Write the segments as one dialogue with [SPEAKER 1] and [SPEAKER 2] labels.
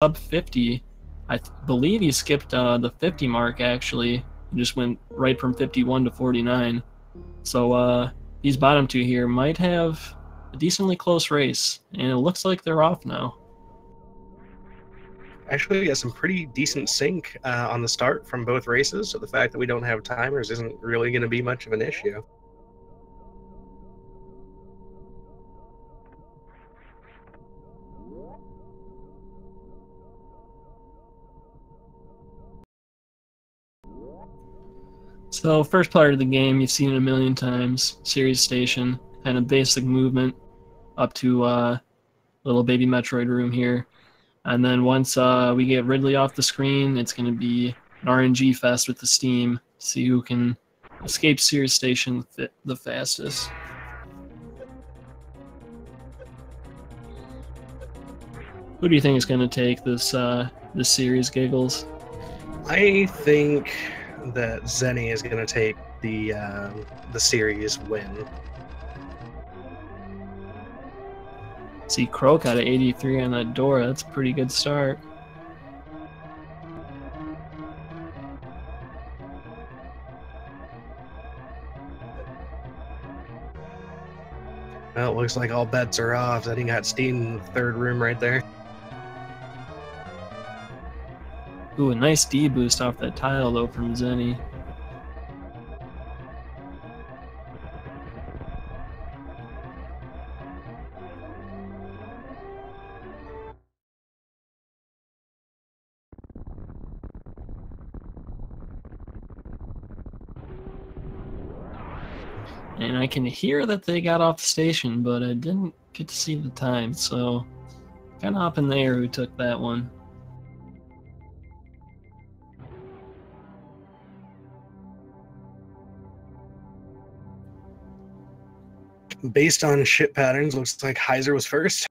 [SPEAKER 1] sub 50. Believe he skipped the 50 mark, actually. He just went right from 51 to 49. So these bottom two here might have a decently close race, and it looks like they're off now.
[SPEAKER 2] Actually, we got some pretty decent sync on the start from both races, so the fact that we don't have timers isn't really going to be much of an issue.
[SPEAKER 1] So first part of the game, you've seen it a million times. Series Station, kind of basic movement up to little baby Metroid room here. And then once we get Ridley off the screen, it's going to be an RNG fest with the Steam. See who can escape Series Station the fastest. Who do you think is going to take this this series, Giggles?
[SPEAKER 2] I think that Zeni is going to take the series win.
[SPEAKER 1] See, Croak got an 83 on that door. That's a pretty good start.
[SPEAKER 2] Well, it looks like all bets are off. Zeni got Steam in the third room right there.
[SPEAKER 1] Ooh, a nice D boost off that tile, though, from Zeni. And I can hear that they got off the station, but I didn't get to see the time, so kind of up in the air who took that one.
[SPEAKER 2] Based on ship patterns, looks like Hyzer was first.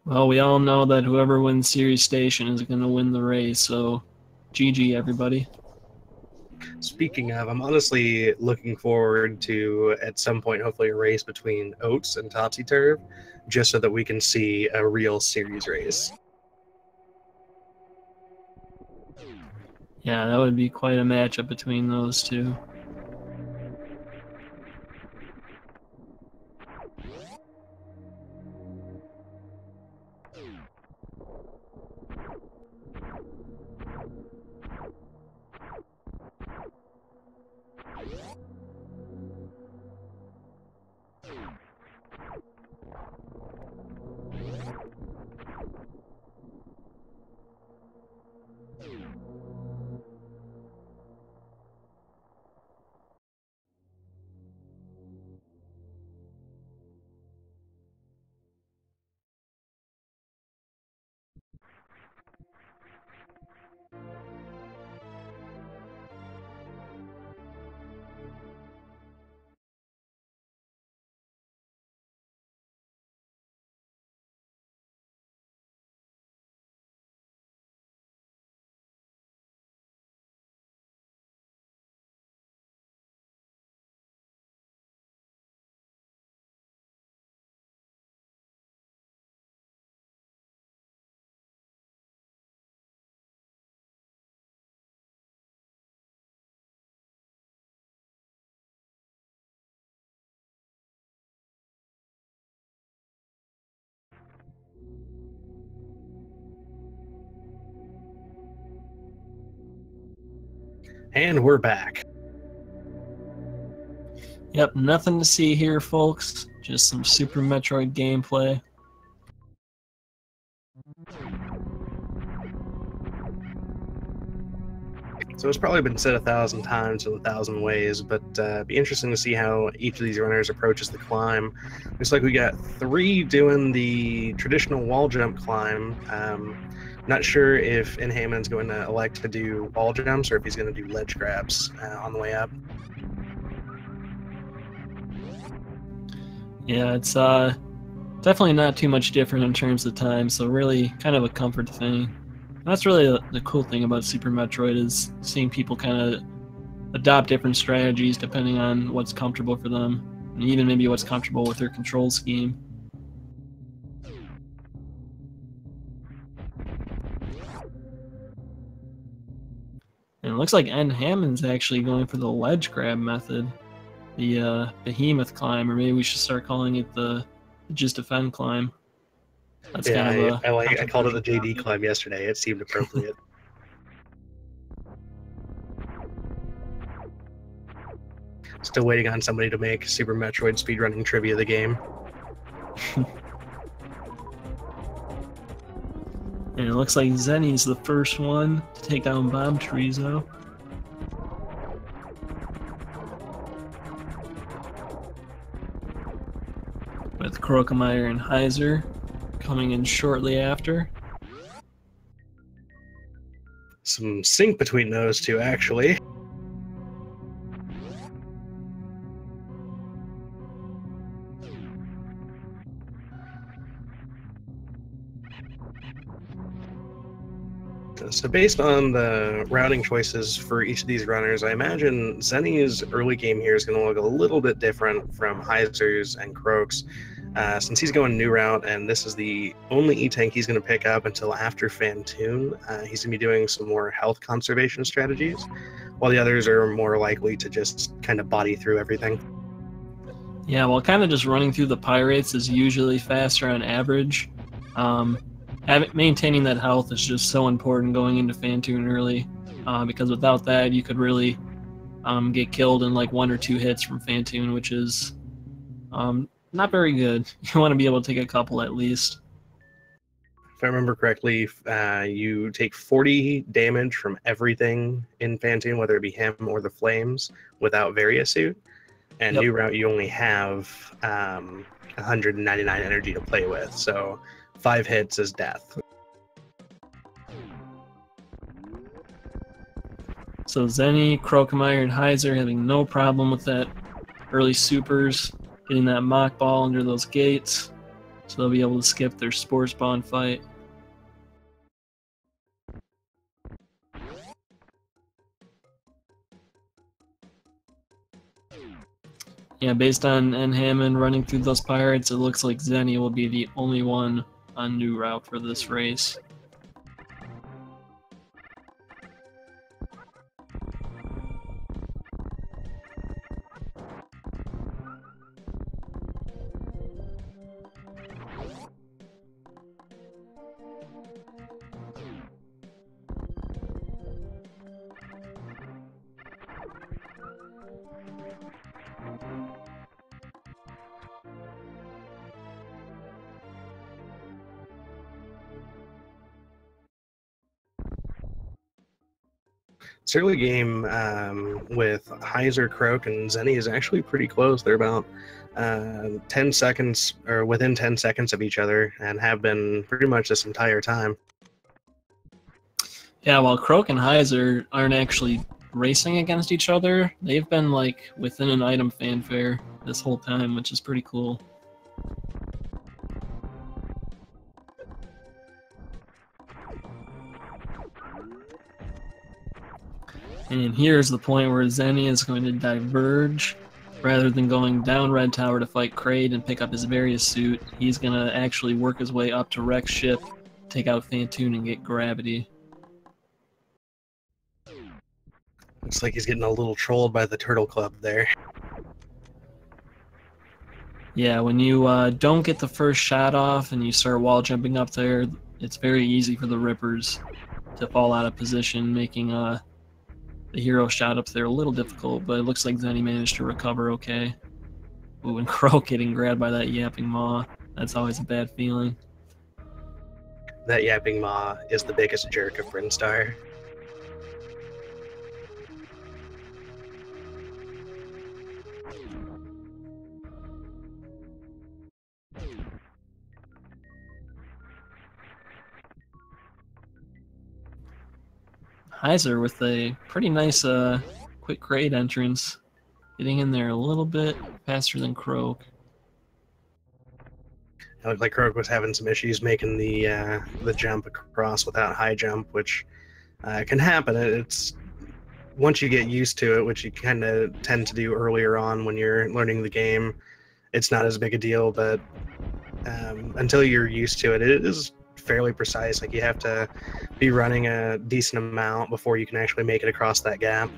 [SPEAKER 1] Well, we all know that whoever wins Series Station is going to win the race, so GG, everybody.
[SPEAKER 2] Speaking of, I'm honestly looking forward to, at some point, hopefully a race between Oats and Topsy Turv, just so that we can see a real series race.
[SPEAKER 1] Yeah, that would be quite a matchup between those two.
[SPEAKER 2] And we're back.
[SPEAKER 1] Yep, nothing to see here, folks. Just some Super Metroid gameplay.
[SPEAKER 2] So it's probably been said 1,000 times in 1,000 ways, but it'd be interesting to see how each of these runners approaches the climb. Looks like we got 3 doing the traditional wall jump climb. Not sure if nhammen's going to elect to do wall jumps or if he's going to do ledge grabs on the way up.
[SPEAKER 1] Yeah, it's definitely not too much different in terms of time, so really kind of a comfort thing. And that's really the cool thing about Super Metroid, is seeing people kind of adopt different strategies depending on what's comfortable for them, and even maybe what's comfortable with their control scheme. it looks like nhammen's actually going for the ledge grab method, the behemoth climb, or maybe we should start calling it the just defend climb. That's
[SPEAKER 2] Yeah,
[SPEAKER 1] kind of
[SPEAKER 2] I called it the JD climb yesterday. It seemed appropriate. Still waiting on somebody to make Super Metroid speedrunning trivia the game.
[SPEAKER 1] And it looks like Zeni's the first one to take down Bomb Chorizo. With Croakomire and Hyzer coming in shortly after.
[SPEAKER 2] Some sync between those two, actually. So based on the routing choices for each of these runners, I imagine Zeni's early game here is going to look a little bit different from Hyzer's and Croak's. Since he's going new route, and this is the only E-Tank he's going to pick up until after Fantoon, he's going to be doing some more health conservation strategies, while the others are more likely to just kind of body through everything.
[SPEAKER 1] Yeah, well, kind of just running through the Pirates is usually faster on average. Maintaining that health is just so important going into Fantoon early, because without that, you could really get killed in like 1 or 2 hits from Fantoon, which is not very good. You want to be able to take a couple at least.
[SPEAKER 2] If I remember correctly, you take 40 damage from everything in Fantoon, whether it be him or the flames, without Variasuit. And
[SPEAKER 1] Yep.
[SPEAKER 2] new route, you only have 199 energy to play with, so 5 hits is death.
[SPEAKER 1] So Zeni, Croakomire, and Hyzer having no problem with that early supers, getting that mock ball under those gates, so they'll be able to skip their spore spawn fight. Yeah, based on nhammen running through those Pirates, it looks like Zeni will be the only one on new route for this race.
[SPEAKER 2] This early game with Hyzer, Croak, and Zeni is actually pretty close. They're about 10 seconds, or within 10 seconds of each other, and have been pretty much this entire time.
[SPEAKER 1] Yeah, while Croak and Hyzer aren't actually racing against each other, they've been like within an item fanfare this whole time, which is pretty cool. And here's the point where Zeni is going to diverge. Rather than going down Red Tower to fight Kraid and pick up his Variasuit, he's going to actually work his way up to Rex Ship, take out Fantoon, and get Gravity.
[SPEAKER 2] Looks like he's getting a little trolled by the Turtle Club there.
[SPEAKER 1] Yeah, when you don't get the first shot off and you start wall jumping up there, it's very easy for the Rippers to fall out of position, making the hero shot up there a little difficult, but it looks like Zeni managed to recover okay. Ooh, and Croak getting grabbed by that yapping maw. That's always a bad feeling.
[SPEAKER 2] That yapping maw is the biggest jerk of Brinstar.
[SPEAKER 1] Hyzer with a pretty nice quick grade entrance, getting in there a little bit faster than Croak.
[SPEAKER 2] It looked like Croak was having some issues making the jump across without high jump, which can happen. It's once you get used to it, which you kind of tend to do earlier on when you're learning the game, it's not as big a deal. But until you're used to it, it is fairly precise. Like you have to be running a decent amount before you can actually make it across that gap.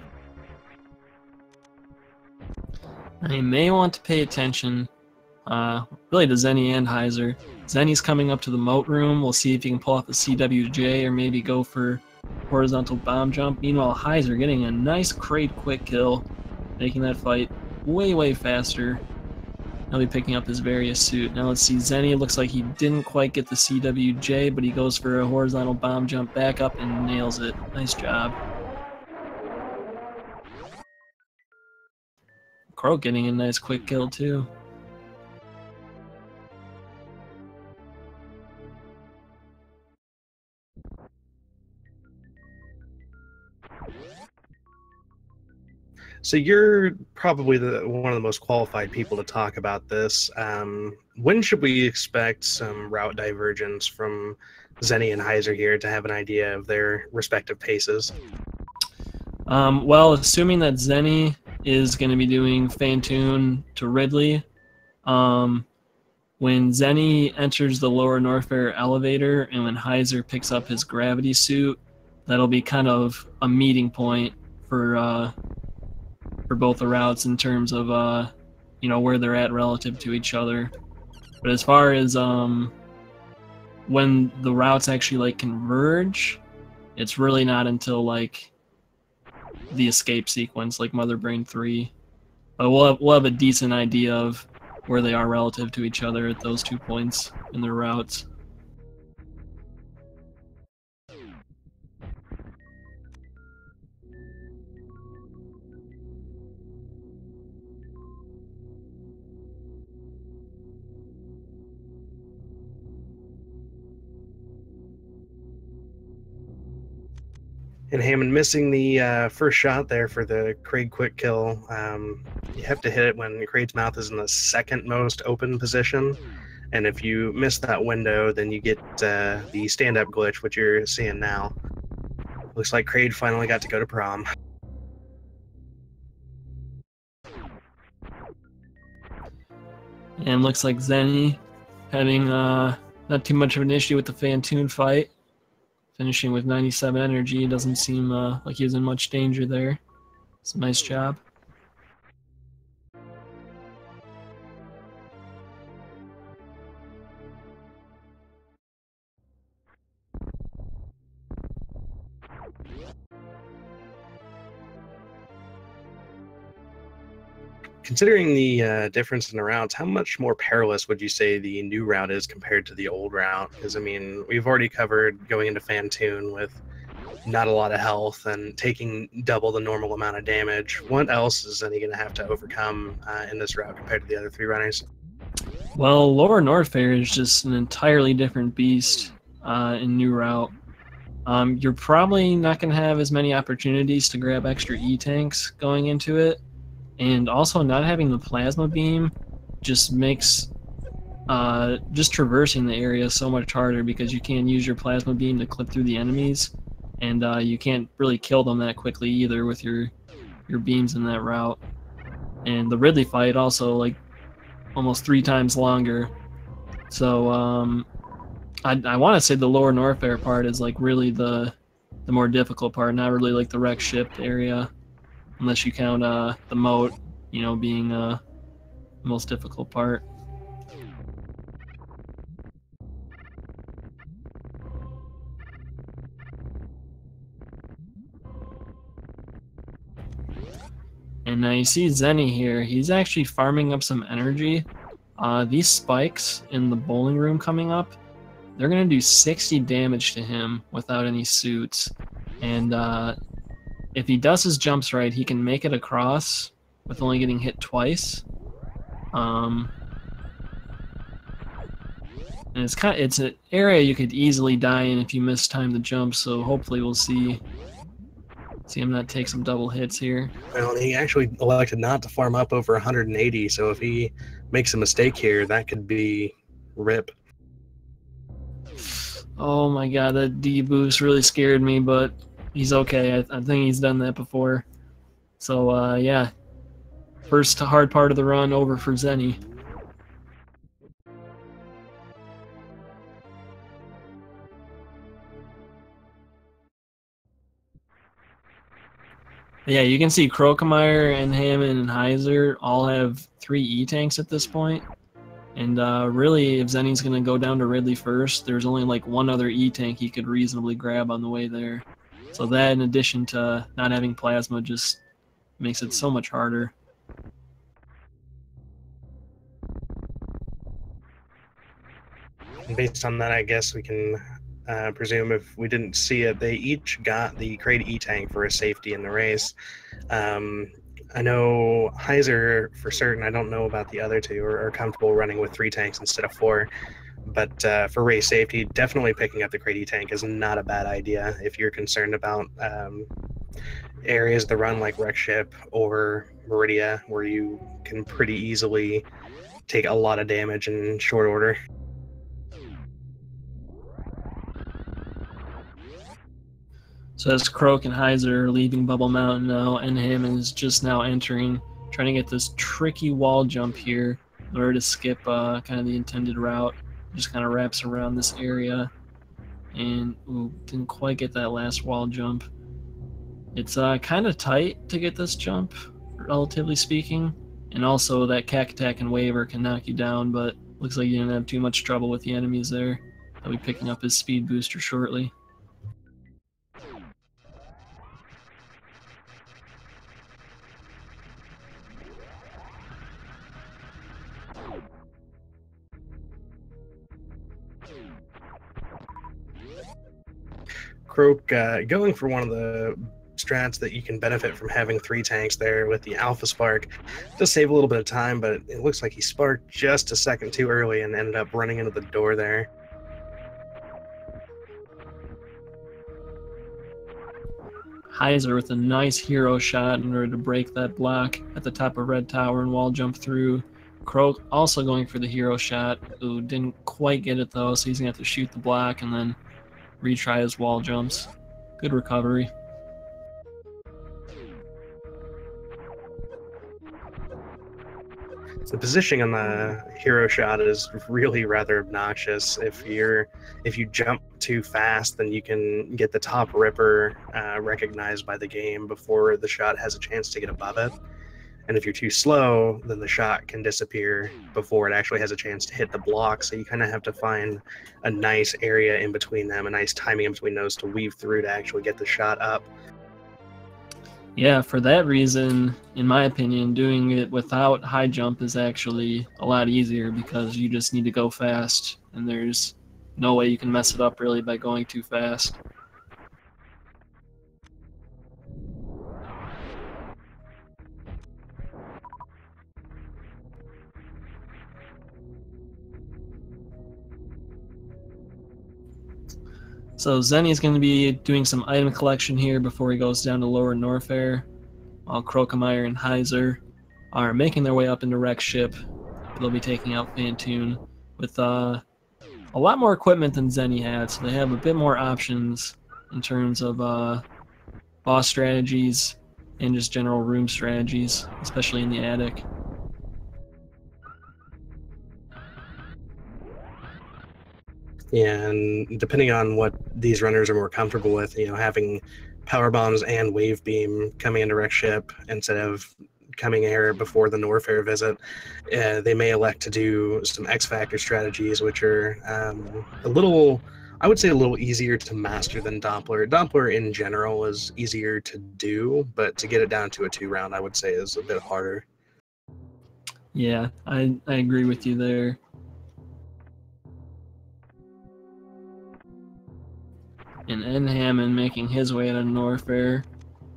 [SPEAKER 1] I may want to pay attention, really to Zeni and Hyzer. Zeni's coming up to the moat room. We'll see if he can pull off a CWJ or maybe go for horizontal bomb jump. Meanwhile, Hyzer getting a nice crate quick kill, making that fight way, way faster. He'll be picking up his various suit. Now let's see, Zeni looks like he didn't quite get the CWJ, but he goes for a horizontal bomb jump back up and nails it. Nice job. Crow getting a nice quick kill too.
[SPEAKER 2] So you're probably one of the most qualified people to talk about this. When should we expect some route divergence from Zeni and Hyzer here to have an idea of their respective paces?
[SPEAKER 1] Well, assuming that Zeni is going to be doing Phantoon to Ridley, when Zeni enters the lower Norfair elevator and when Hyzer picks up his gravity suit, that'll be kind of a meeting point for both the routes in terms of where they're at relative to each other. But as far as when the routes actually like converge, it's really not until like the escape sequence, like Mother Brain 3. But we'll have a decent idea of where they are relative to each other at those 2 points in their routes.
[SPEAKER 2] And Hammond missing the first shot there for the Kraid quick kill. You have to hit it when Kraid's mouth is in the second most open position. And if you miss that window, then you get the stand-up glitch, which you're seeing now. Looks like Kraid finally got to go to prom.
[SPEAKER 1] And looks like Zeni having not too much of an issue with the Phantoon fight. Finishing with 97 energy, doesn't seem like he was in much danger there. It's a nice job.
[SPEAKER 2] Considering the difference in the routes, how much more perilous would you say the new route is compared to the old route? Because, I mean, we've already covered going into Phantoon with not a lot of health and taking double the normal amount of damage. What else is Zeni going to have to overcome in this route compared to the other 3 runners?
[SPEAKER 1] Well, Lower Norfair is just an entirely different beast in new route. You're probably not going to have as many opportunities to grab extra E-tanks going into it. And also not having the plasma beam just makes just traversing the area so much harder because you can't use your plasma beam to clip through the enemies, and you can't really kill them that quickly either with your beams in that route. And the Ridley fight also like almost 3 times longer. So I want to say the Lower Norfair part is like really the more difficult part, not really like the wreck ship area. Unless you count the moat, being the most difficult part. And now you see Zeni here. He's actually farming up some energy. These spikes in the bowling room coming up, they're going to do 60 damage to him without any suits. And if he does his jumps right, he can make it across with only getting hit twice. And it's an area you could easily die in if you mistime the jump, so hopefully we'll see him not take some double hits here.
[SPEAKER 2] Well, he actually elected not to farm up over 180, so if he makes a mistake here, that could be rip.
[SPEAKER 1] Oh my god, that D boost really scared me, but he's okay. I think he's done that before. So, yeah. First hard part of the run over for Zeni. Yeah, you can see Croakomire, nhammen, and Hyzer all have 3 E-tanks at this point. And really, if Zeni's going to go down to Ridley first, there's only like one other E-tank he could reasonably grab on the way there. So that, in addition to not having plasma, just makes it so much harder.
[SPEAKER 2] And based on that, I guess we can presume if we didn't see it, they each got the Crate E-Tank for a safety in the race. I know Hyzer for certain. I don't know about the other two, are comfortable running with 3 tanks instead of 4. But for race safety, definitely picking up the Crate E-Tank is not a bad idea if you're concerned about areas of the run like Wreck Ship or Meridia, where you can pretty easily take a lot of damage in short order.
[SPEAKER 1] So as Croak and Hyzer are leaving Bubble Mountain now, nhammen is just now entering, trying to get this tricky wall jump here in order to skip kind of the intended route. Just kind of wraps around this area, and didn't quite get that last wall jump. It's kind of tight to get this jump, relatively speaking, and also that Cack Attack and Waver can knock you down, but looks like you didn't have too much trouble with the enemies there. He'll be picking up his speed booster shortly.
[SPEAKER 2] Croak going for one of the strats that you can benefit from having 3 tanks there with the Alpha Spark. Does save a little bit of time, but it looks like he sparked just a second too early and ended up running into the door there.
[SPEAKER 1] Hyzer with a nice hero shot in order to break that block at the top of Red Tower and wall jump through. Croak also going for the hero shot, who didn't quite get it though, so he's gonna have to shoot the block and then retry his wall jumps. Good recovery.
[SPEAKER 2] The positioning on the hero shot is really rather obnoxious. If you jump too fast, then you can get the top ripper recognized by the game before the shot has a chance to get above it. And if you're too slow, then the shot can disappear before it actually has a chance to hit the block. So you kind of have to find a nice area in between them, a nice timing in between those to weave through to actually get the shot up.
[SPEAKER 1] Yeah, for that reason, in my opinion, doing it without high jump is actually a lot easier because you just need to go fast, and there's no way you can mess it up really by going too fast. So Zeni's going to be doing some item collection here before he goes down to Lower Norfair, while Croakomire and Hyzer are making their way up into Wreck Ship. They'll be taking out Phantoon with a lot more equipment than Zeni had, so they have a bit more options in terms of boss strategies and just general room strategies, especially in the attic.
[SPEAKER 2] And depending on what these runners are more comfortable with, having power bombs and wave beam coming into Wreck Ship instead of coming here before the Norfair visit, they may elect to do some X Factor strategies, which are I would say a little easier to master than Doppler. Doppler in general is easier to do, but to get it down to a 2-round, I would say is a bit harder.
[SPEAKER 1] Yeah, I agree with you there. And nhammen making his way to Norfair.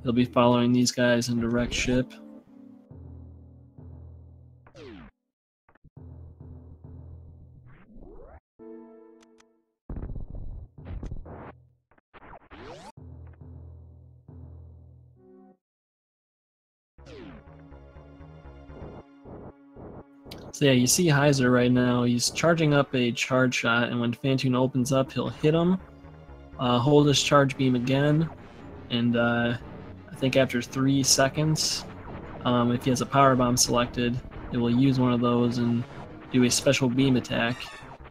[SPEAKER 1] He'll be following these guys into Wreck Ship. So yeah, you see Hyzer right now. He's charging up a charge shot, and when Phantoon opens up, he'll hit him. Hold his charge beam again, and I think after 3 seconds, if he has a power bomb selected, it will use one of those and do a special beam attack.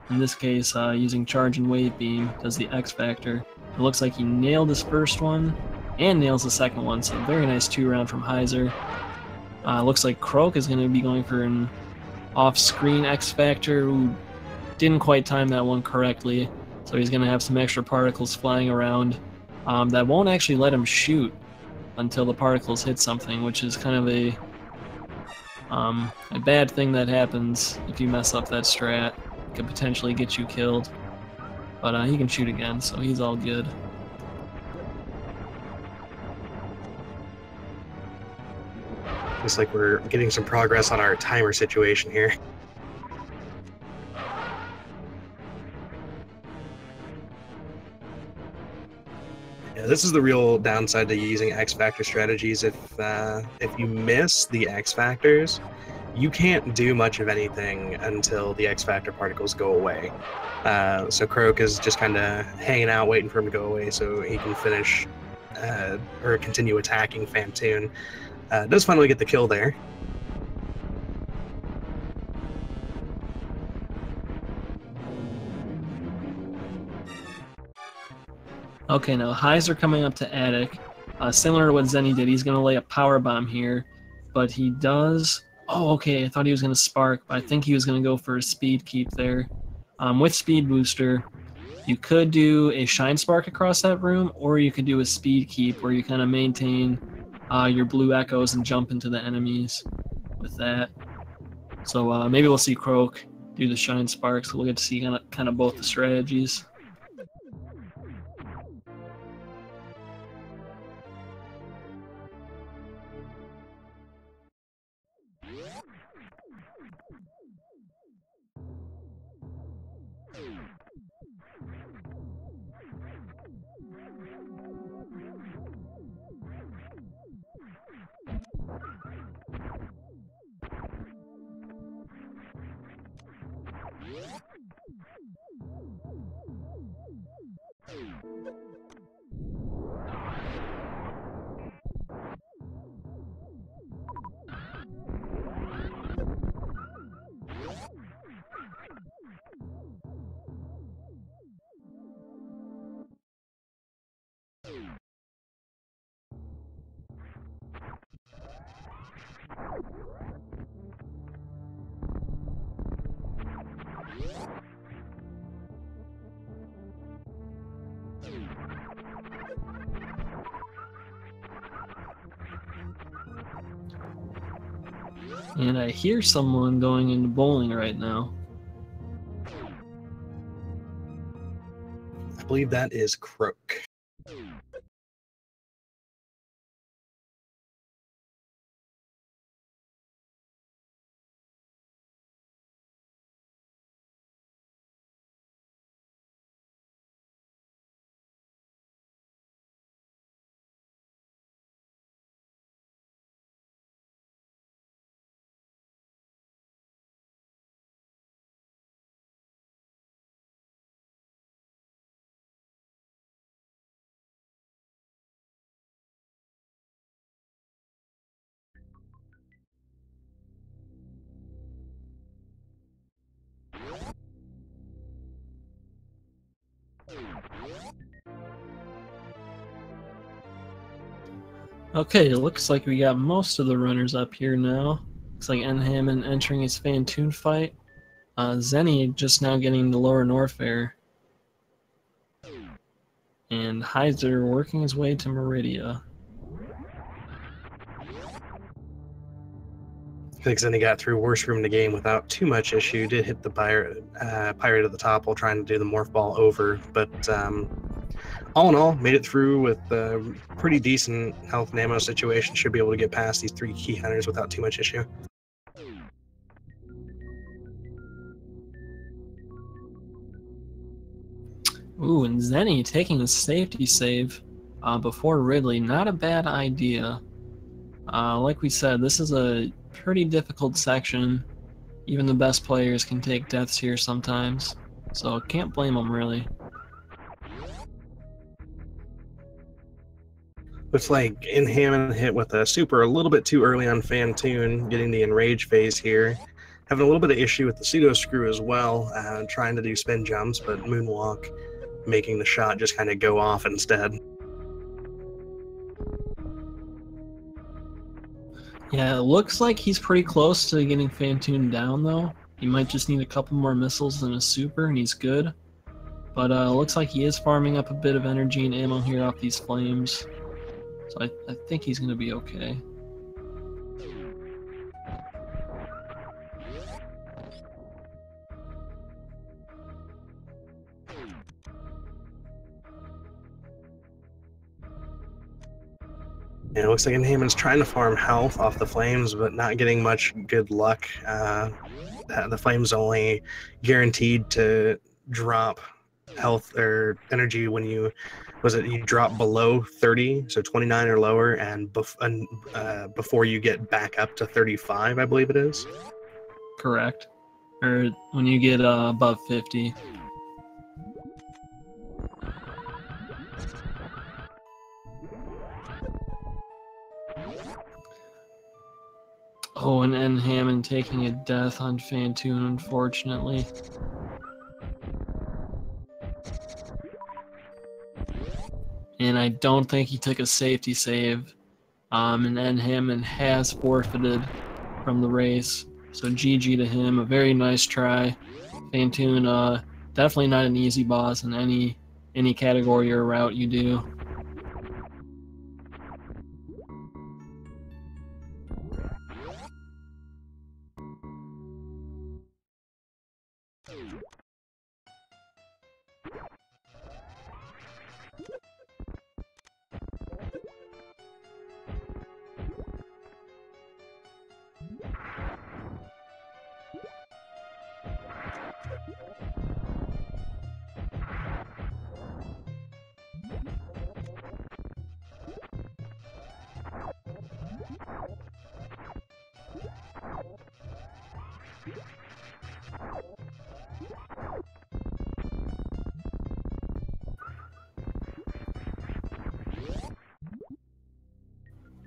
[SPEAKER 1] In this case, using charge and wave beam does the X Factor. It looks like he nailed his first one, and nails the second one. So very nice 2-round from Hyzer. Looks like Croak is going to be going for an off-screen X Factor, who didn't quite time that one correctly. So he's going to have some extra particles flying around that won't actually let him shoot until the particles hit something, which is kind of a bad thing that happens if you mess up that strat. It could potentially get you killed. But he can shoot again, so he's all good.
[SPEAKER 2] Looks like we're getting some progress on our timer situation here. Yeah, this is the real downside to using X Factor strategies. If you miss the X Factors, you can't do much of anything until the X Factor particles go away. So Croak is just kind of hanging out, waiting for him to go away so he can finish or continue attacking Phantoon. Does finally get the kill there.
[SPEAKER 1] Okay, now Hyzer coming up to Attic. Similar to what Zeni did, he's going to lay a power bomb here, but he does... Oh, okay, I thought he was going to spark, but I think he was going to go for a speed keep there. With speed booster, you could do a shine spark across that room, or you could do a speed keep where you kind of maintain your blue echoes and jump into the enemies with that. So maybe we'll see Croak do the shine sparks. We'll get to see kind of both the strategies. And I hear someone going into bowling right now.
[SPEAKER 2] I believe that is Croak.
[SPEAKER 1] Okay, it looks like we got most of the runners up here now. Looks like nhammen entering his Phantoon fight. Zeni just now getting the lower Norfair. And Hyzer working his way to Meridia.
[SPEAKER 2] I think Zeni got through worst room in the game without too much issue. Did hit the pirate at the top while trying to do the morph ball over, but all in all, made it through with a pretty decent health and ammo situation. Should be able to get past these 3 key hunters without too much issue.
[SPEAKER 1] Ooh, and Zeni taking a safety save before Ridley. Not a bad idea. Like we said, this is a pretty difficult section. Even the best players can take deaths here sometimes. So can't blame them, really.
[SPEAKER 2] Looks like nhammen hit with a super a little bit too early on Phantoon, getting the enrage phase here. Having a little bit of issue with the pseudo screw as well, trying to do spin jumps, but moonwalk making the shot just kind of go off instead.
[SPEAKER 1] Yeah, it looks like he's pretty close to getting Fantoon down, though. He might just need a couple more missiles and a super, and he's good. But looks like he is farming up a bit of energy and ammo here off these flames. So I think he's going to be okay.
[SPEAKER 2] And it looks like nhammen's trying to farm health off the flames, but not getting much good luck. The flames only guaranteed to drop health or energy when you drop below 30, so 29 or lower, and before you get back up to 35, I believe it is.
[SPEAKER 1] Correct. Or when you get above 50. Oh, and nhammen taking a death on Fantoon, unfortunately. And I don't think he took a safety save. And nhammen has forfeited from the race. So GG to him, a very nice try. Fantoon, definitely not an easy boss in any category or route you do.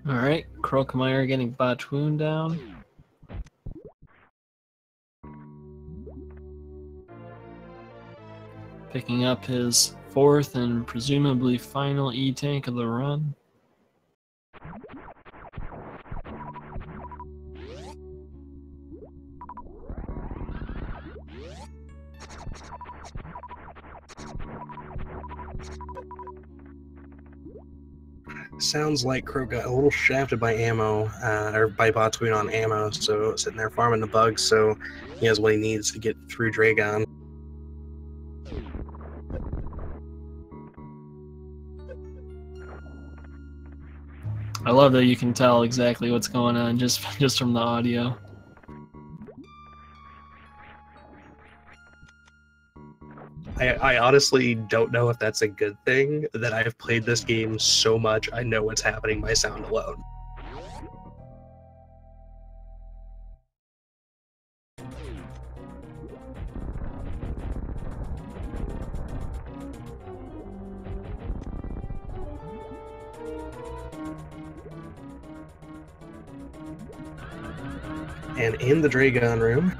[SPEAKER 1] Alright, Croakomire getting Batwoon down. Picking up his fourth and presumably final E-tank of the run.
[SPEAKER 2] Sounds like Crow got a little shafted by ammo, or by Batwoon on ammo, so sitting there farming the bugs, so he has what he needs to get through Dragon.
[SPEAKER 1] I love that you can tell exactly what's going on just from the audio.
[SPEAKER 2] I honestly don't know if that's a good thing, that I've played this game so much I know what's happening by sound alone. And in the Dragon room,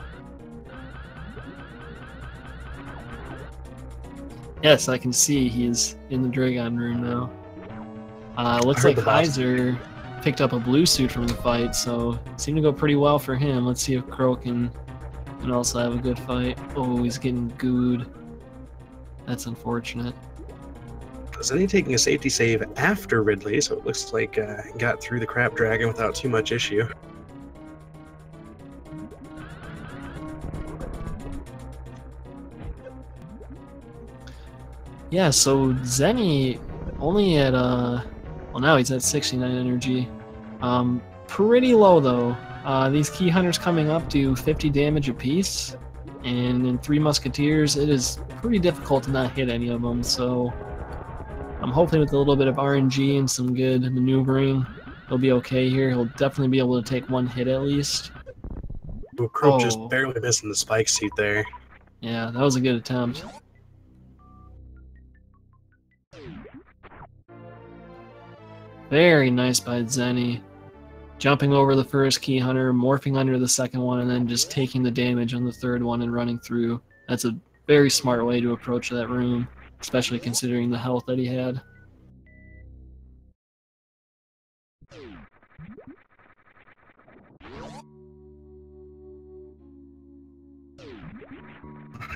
[SPEAKER 1] yes, I can see he's in the Dragon room now. Looks like Hyzer picked up a blue suit from the fight, so it seemed to go pretty well for him. Let's see if Crow can also have a good fight. Oh, he's getting gooed. That's unfortunate.
[SPEAKER 2] Zeni taking a safety save after Ridley, so it looks like got through the crap dragon without too much issue.
[SPEAKER 1] Yeah, so Zeni only at well, now he's at 69 energy. Pretty low though. These key hunters coming up do 50 damage apiece, and in 3 musketeers it is pretty difficult to not hit any of them, so I'm hoping with a little bit of RNG and some good maneuvering he'll be okay here. He'll definitely be able to take 1 hit at least.
[SPEAKER 2] Ooh, Crow just barely missing the spike suit there.
[SPEAKER 1] Yeah, that was a good attempt. Very nice by Zeni. Jumping over the first key hunter, morphing under the second one, and then just taking the damage on the third one and running through. That's a very smart way to approach that room, especially considering the health that he had.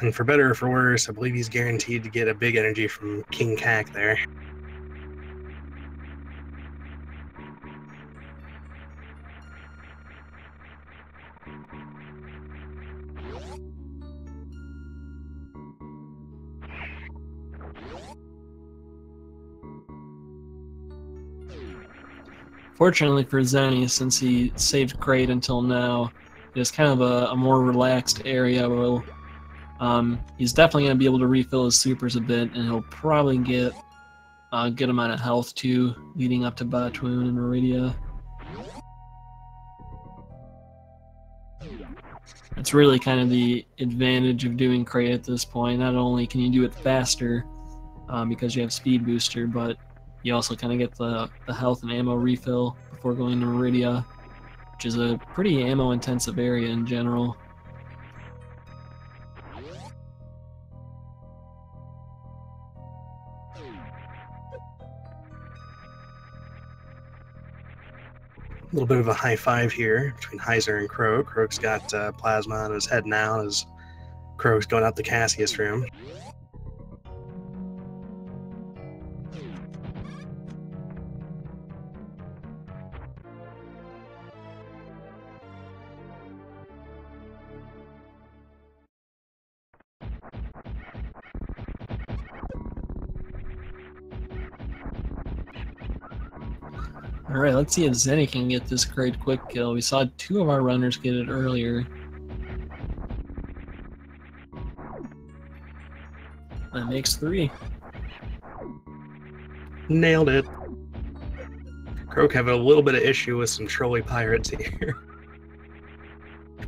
[SPEAKER 2] And for better or for worse, I believe he's guaranteed to get a big energy from King Cack there.
[SPEAKER 1] Fortunately for Zeni, since he saved Crate until now, it's kind of a more relaxed area where he's definitely going to be able to refill his supers a bit, and he'll probably get a good amount of health too, leading up to Batwoon and Meridia. That's really kind of the advantage of doing Crate at this point. Not only can you do it faster because you have Speed Booster, but you also kind of get the health and ammo refill before going to Meridia, which is a pretty ammo-intensive area in general.
[SPEAKER 2] A little bit of a high five here between Hyzer and Croak. Croak's got plasma on his head now as Croak's going out the Cassius room.
[SPEAKER 1] Alright, let's see if Zeni can get this Crate quick kill. We saw two of our runners get it earlier. That makes 3.
[SPEAKER 2] Nailed it. Croak have a little bit of issue with some trolley pirates here.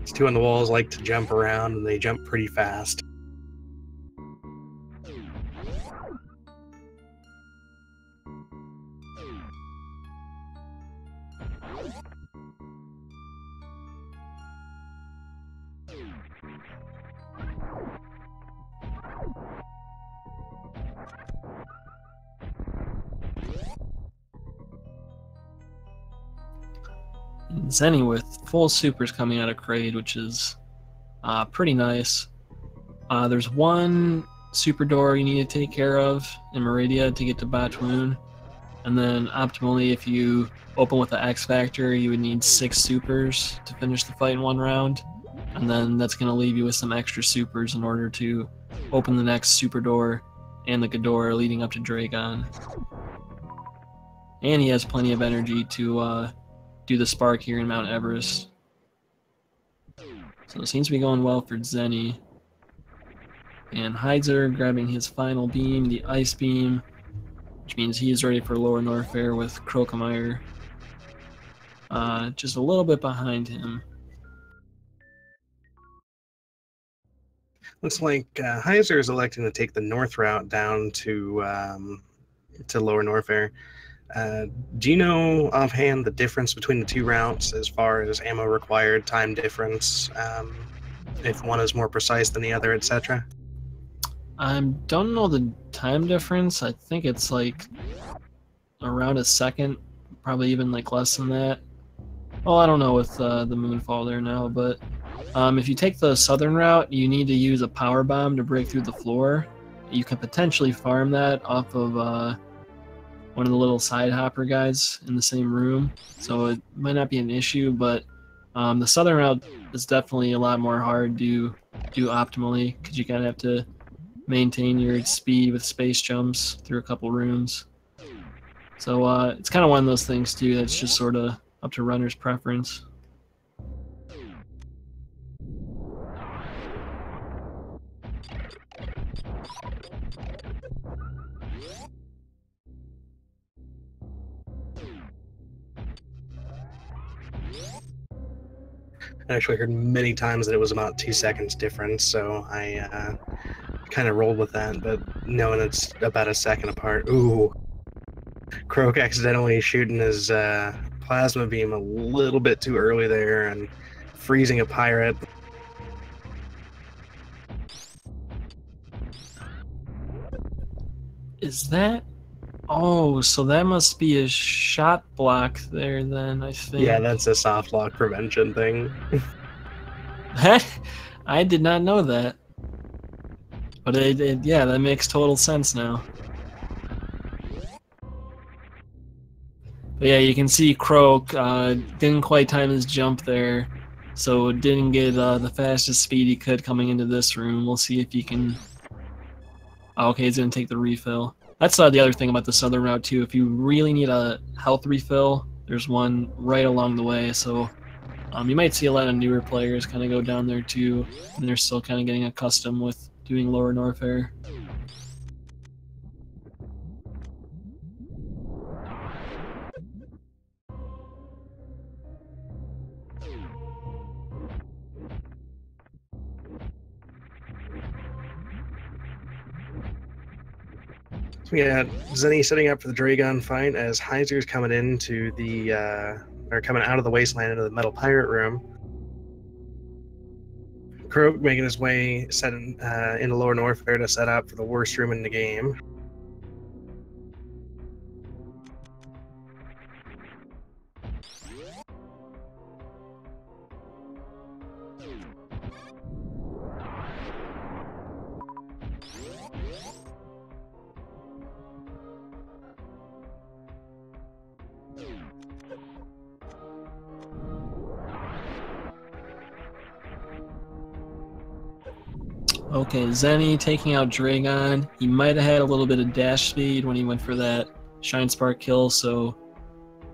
[SPEAKER 2] These two on the walls like to jump around, and they jump pretty fast.
[SPEAKER 1] Zeni with full supers coming out of Crate, which is pretty nice. There's one super door you need to take care of in Meridia to get to Batwoon, and then optimally, if you open with the X Factor, you would need 6 supers to finish the fight in 1 round, and then that's going to leave you with some extra supers in order to open the next super door and the Ghidorah leading up to Dragon. And he has plenty of energy to do the spark here in Mount Everest. So it seems to be going well for Zeni. And Hyzer grabbing his final beam, the Ice Beam, which means he is ready for Lower Norfair with Croakomire just a little bit behind him.
[SPEAKER 2] Looks like Hyzer is electing to take the north route down to Lower Norfair. Do you know offhand the difference between the 2 routes as far as ammo required, time difference, if one is more precise than the other, etc.?
[SPEAKER 1] I don't know the time difference. I think it's like around a second, probably even like less than that. Well, I don't know with the Moonfall there now, but if you take the southern route, you need to use a power bomb to break through the floor. You can potentially farm that off of one of the little side hopper guys in the same room, so it might not be an issue, but the southern route is definitely a lot more hard to do optimally because you kind of have to maintain your speed with space jumps through a couple rooms. So it's kind of one of those things too that's just sort of up to runner's preference.
[SPEAKER 2] I actually heard many times that it was about 2 seconds difference, so I kind of rolled with that, but knowing it's about a second apart. Ooh. Croak accidentally shooting his plasma beam a little bit too early there and freezing a pirate.
[SPEAKER 1] Is that... Oh, so that must be a shot block there then, I think.
[SPEAKER 2] Yeah, that's a soft lock prevention thing.
[SPEAKER 1] I did not know that. But yeah, that makes total sense now. But yeah, you can see Croak didn't quite time his jump there, so didn't get the fastest speed he could coming into this room. We'll see if he can... Oh, okay, he's going to take the refill. That's the other thing about the southern route, too. If you really need a health refill, there's one right along the way, so you might see a lot of newer players kind of go down there, too, and they're still kind of getting accustomed with doing Lower Norfair.
[SPEAKER 2] So we got Zeni setting up for the Dragon fight as Hyzr's coming into the or coming out of the wasteland into the metal pirate room. Croak making his way into Lower Norfair to set up for the worst room in the game.
[SPEAKER 1] Okay, Zeni taking out Dragon. He might have had a little bit of dash speed when he went for that Shine Spark kill, so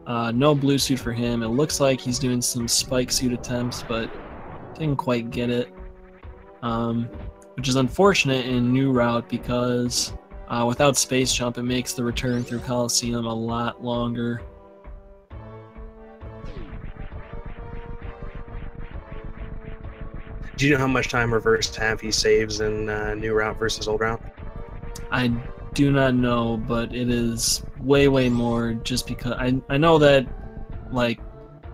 [SPEAKER 1] no blue suit for him. It looks like he's doing some spike suit attempts, but didn't quite get it. Which is unfortunate in New Route because without Space Jump, it makes the return through Coliseum a lot longer.
[SPEAKER 2] Do you know how much time reverse Taffy saves in New Route versus Old Route?
[SPEAKER 1] I do not know, but it is way, way more just because I know that, like,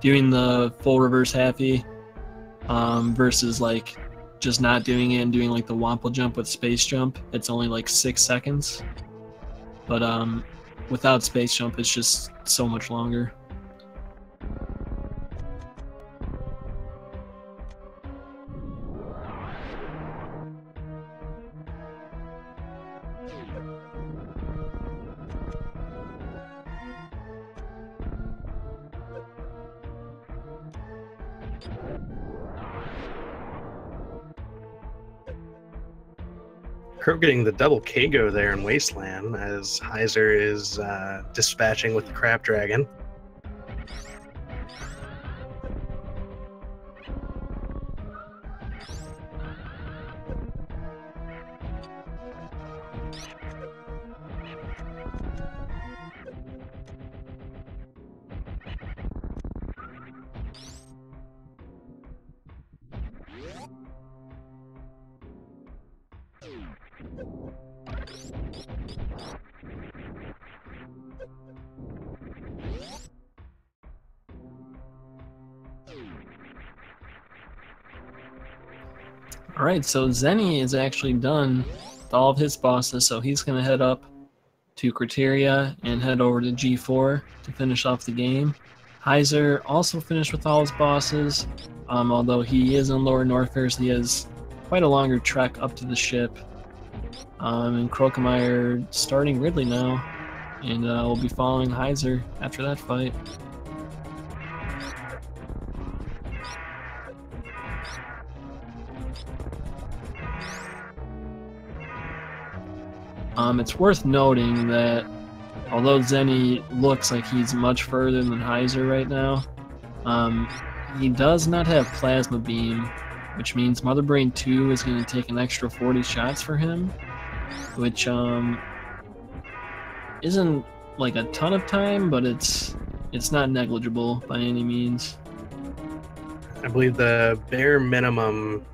[SPEAKER 1] doing the full reverse Happy versus, like, just not doing it and doing, like, the Wample Jump with Space Jump, it's only, like, 6 seconds. But without Space Jump, it's just so much longer.
[SPEAKER 2] Croak getting the double KO there in Wasteland as Hyzr is dispatching with the Crab Dragon.
[SPEAKER 1] Alright, so Zeni is actually done with all of his bosses, so he's going to head up to Criteria and head over to G4 to finish off the game. Hyzr also finished with all his bosses, although he is in Lower Norfair, so he has quite a longer trek up to the ship. And Croakomire starting Ridley now, and we'll be following Hyzr after that fight. It's worth noting that although Zeni looks like he's much further than Hyzr right now, he does not have Plasma Beam, which means Mother Brain 2 is going to take an extra 40 shots for him, which isn't like a ton of time, but it's not negligible by any means.
[SPEAKER 2] I believe the bare minimum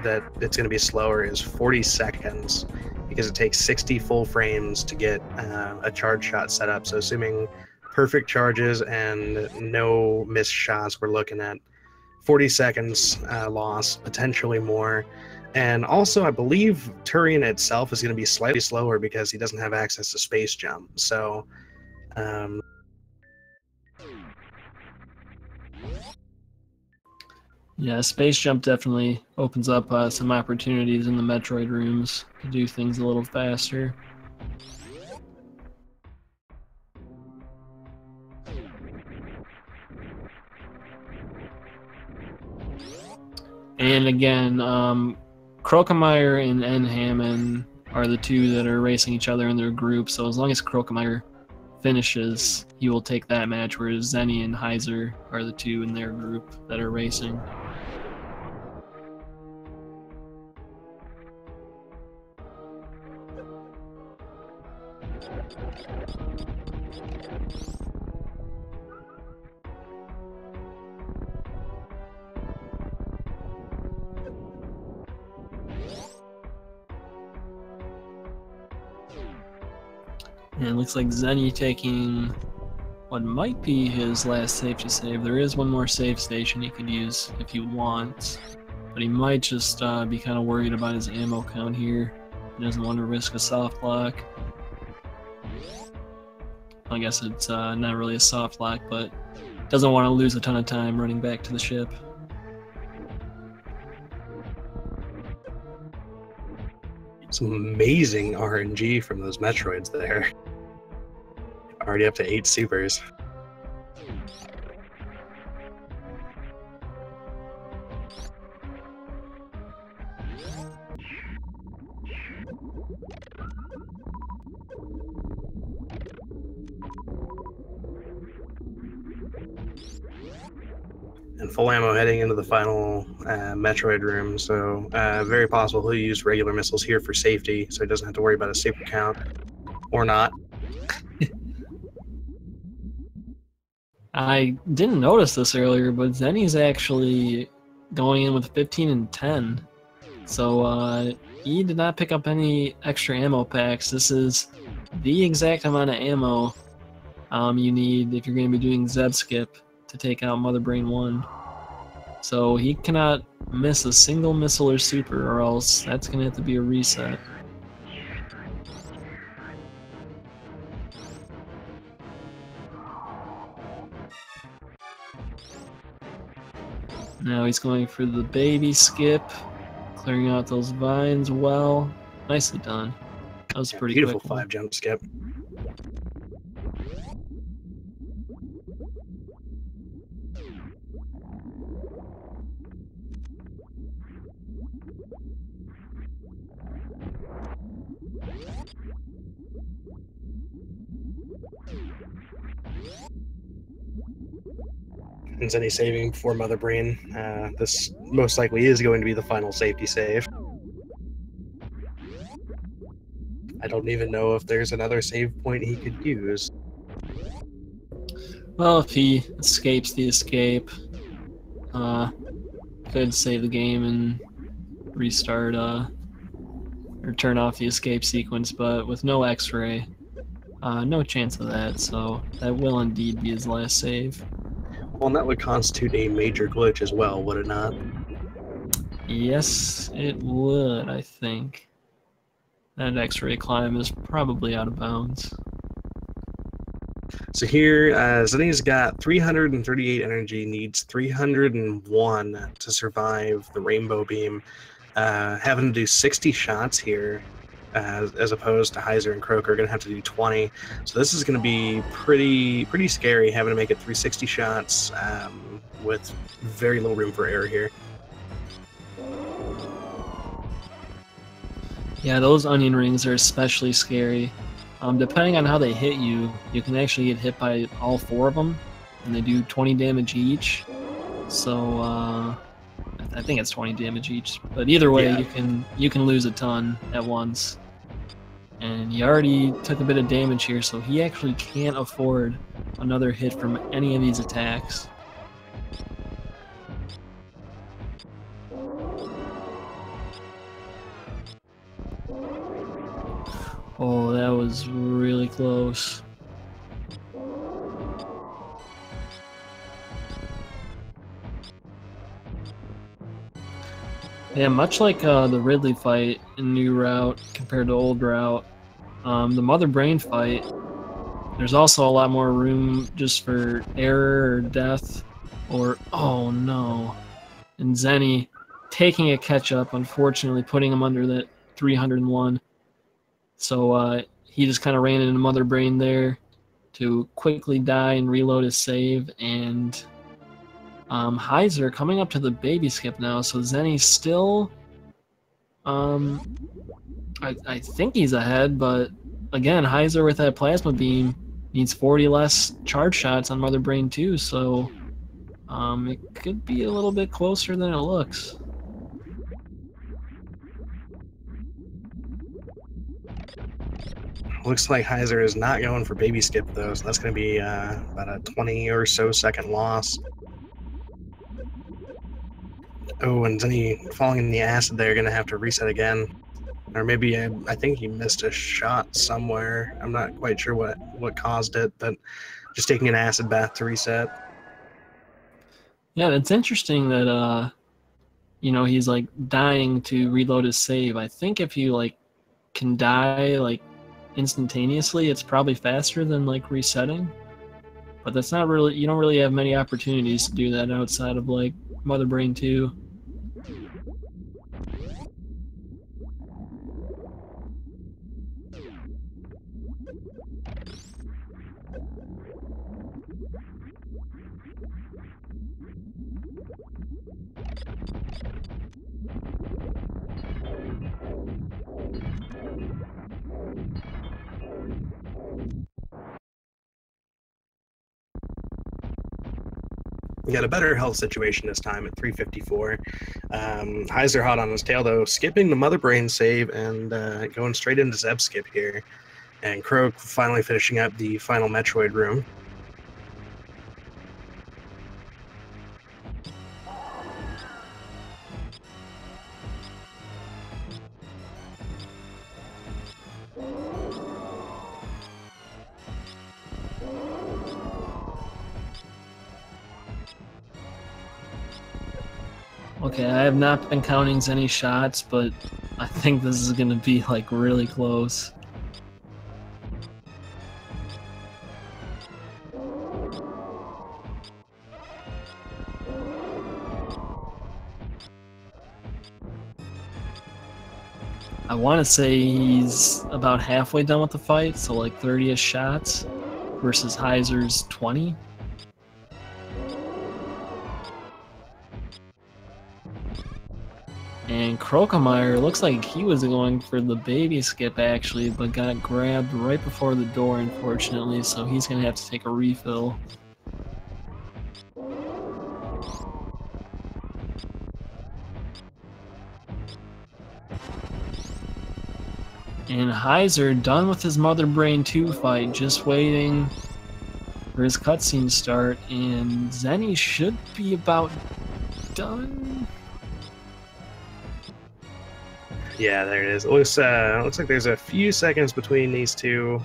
[SPEAKER 2] that it's going to be slower is 40 seconds because it takes 60 full frames to get a charge shot set up. So assuming perfect charges and no missed shots, we're looking at 40 seconds loss, potentially more. And also, I believe Turian itself is going to be slightly slower because he doesn't have access to Space Jump. So
[SPEAKER 1] Yeah, Space Jump definitely opens up some opportunities in the Metroid rooms to do things a little faster. And again, Croakomire and nhammen are the two that are racing each other in their group, so as long as Croakomire finishes, he will take that match, whereas Zeni and Hyzer are the two in their group that are racing. And it looks like Zeni taking what might be his last safety save. There is one more save station he could use if he wants, but he might just be kind of worried about his ammo count here. He doesn't want to risk a soft lock. I guess it's not really a soft lock, but doesn't want to lose a ton of time running back to the ship.
[SPEAKER 2] Some amazing RNG from those Metroids there. Already up to 8 supers. And full ammo heading into the final Metroid room, so very possible he'll use regular missiles here for safety, so he doesn't have to worry about a super count. Or not.
[SPEAKER 1] I didn't notice this earlier, but Zeni's actually going in with 15 and 10. So he did not pick up any extra ammo packs. This is the exact amount of ammo you need if you're going to be doing Zeb Skip to take out Mother Brain 1. So he cannot miss a single missile or super, or else that's going to have to be a reset. Now he's going for the baby skip, clearing out those vines well. Nicely done. That was pretty
[SPEAKER 2] beautiful
[SPEAKER 1] quick.
[SPEAKER 2] 5-jump skip. And Zeni saving for Mother Brain. This most likely is going to be the final safety save. I don't even know if there's another save point he could use.
[SPEAKER 1] Well, if he escapes the escape, could save the game and restart, or turn off the escape sequence, but with no X-ray, no chance of that, so that will indeed be his last save.
[SPEAKER 2] Well, and that would constitute a major glitch as well, would it not?
[SPEAKER 1] Yes, it would, I think. That X-ray climb is probably out of bounds.
[SPEAKER 2] So here, Zeni's got 338 energy, needs 301 to survive the Rainbow Beam. Having to do 60 shots here, as opposed to Hyzer and Croak are going to have to do 20. So this is going to be pretty scary, having to make it 360 shots with very little room for error here.
[SPEAKER 1] Yeah, those onion rings are especially scary. Depending on how they hit you, you can actually get hit by all 4 of them, and they do 20 damage each. So I think it's 20 damage each. But either way, yeah, you can lose a ton at once. And he already took a bit of damage here, so he actually can't afford another hit from any of these attacks. Oh, that was really close. Yeah, much like the Ridley fight in New Route compared to Old Route, the Mother Brain fight, there's also a lot more room just for error or death, or oh no. and Zeni taking a catch-up, unfortunately putting him under that 301. So he just kind of ran into Mother Brain there to quickly die and reload his save, and Hyzer coming up to the baby skip now, so Zeni's still, I think he's ahead, but again, Hyzer with that plasma beam needs 40 less charge shots on Mother Brain too, so it could be a little bit closer than it looks.
[SPEAKER 2] Looks like Hyzer is not going for baby skip though, so that's going to be about a 20 or so second loss. Oh, and Zeni falling in the acid there, going to have to reset again. Or maybe I think he missed a shot somewhere. I'm not quite sure what caused it, but just taking an acid bath to reset.
[SPEAKER 1] Yeah, it's interesting that you know, he's like dying to reload his save. I think if you like can die like instantaneously, it's probably faster than like resetting. But that's not really, you don't really have many opportunities to do that outside of like Mother Brain 2.
[SPEAKER 2] We got a better health situation this time at 354. Hyzer hot on his tail though, skipping the Mother Brain save and going straight into Zeb skip here. And Croak finally finishing up the final Metroid room.
[SPEAKER 1] Okay, I have not been counting any shots, but I think this is going to be like really close. I want to say he's about halfway done with the fight, so like 30-ish shots versus Hyzer's 20. And Croakomire looks like he was going for the baby skip actually, but got grabbed right before the door unfortunately, so he's going to have to take a refill. And Hyzer done with his Mother Brain 2 fight, just waiting for his cutscene to start, and Zeni should be about done.
[SPEAKER 2] Yeah, there it is. It looks like there's a few seconds between these two.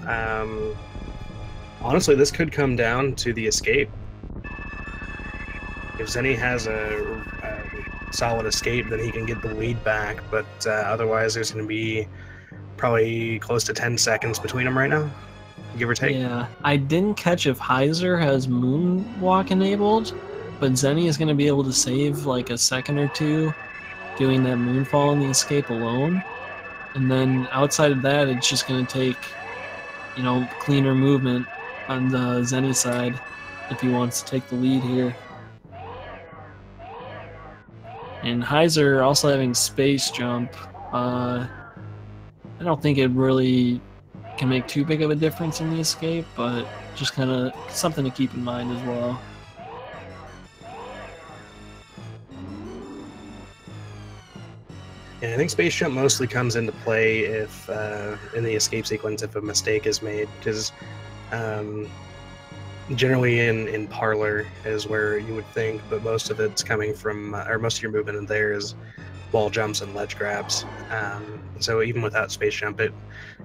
[SPEAKER 2] Honestly, this could come down to the escape. If Zeni has a solid escape, then he can get the lead back, but otherwise there's going to be probably close to 10 seconds between them right now, give or take.
[SPEAKER 1] Yeah, I didn't catch if Hyzer has Moonwalk enabled, but Zeni is going to be able to save like a second or two doing that Moonfall in the escape alone. And then outside of that, it's just going to take, you know, cleaner movement on the Zeni side if he wants to take the lead here. And Hyzer also having Space Jump. I don't think it really can make too big of a difference in the escape, but just kind of something to keep in mind as well.
[SPEAKER 2] Yeah, I think Space Jump mostly comes into play if in the escape sequence if a mistake is made, because generally in Parlor is where you would think, but most of it's coming from, or most of your movement in there is wall jumps and ledge grabs. So even without Space Jump,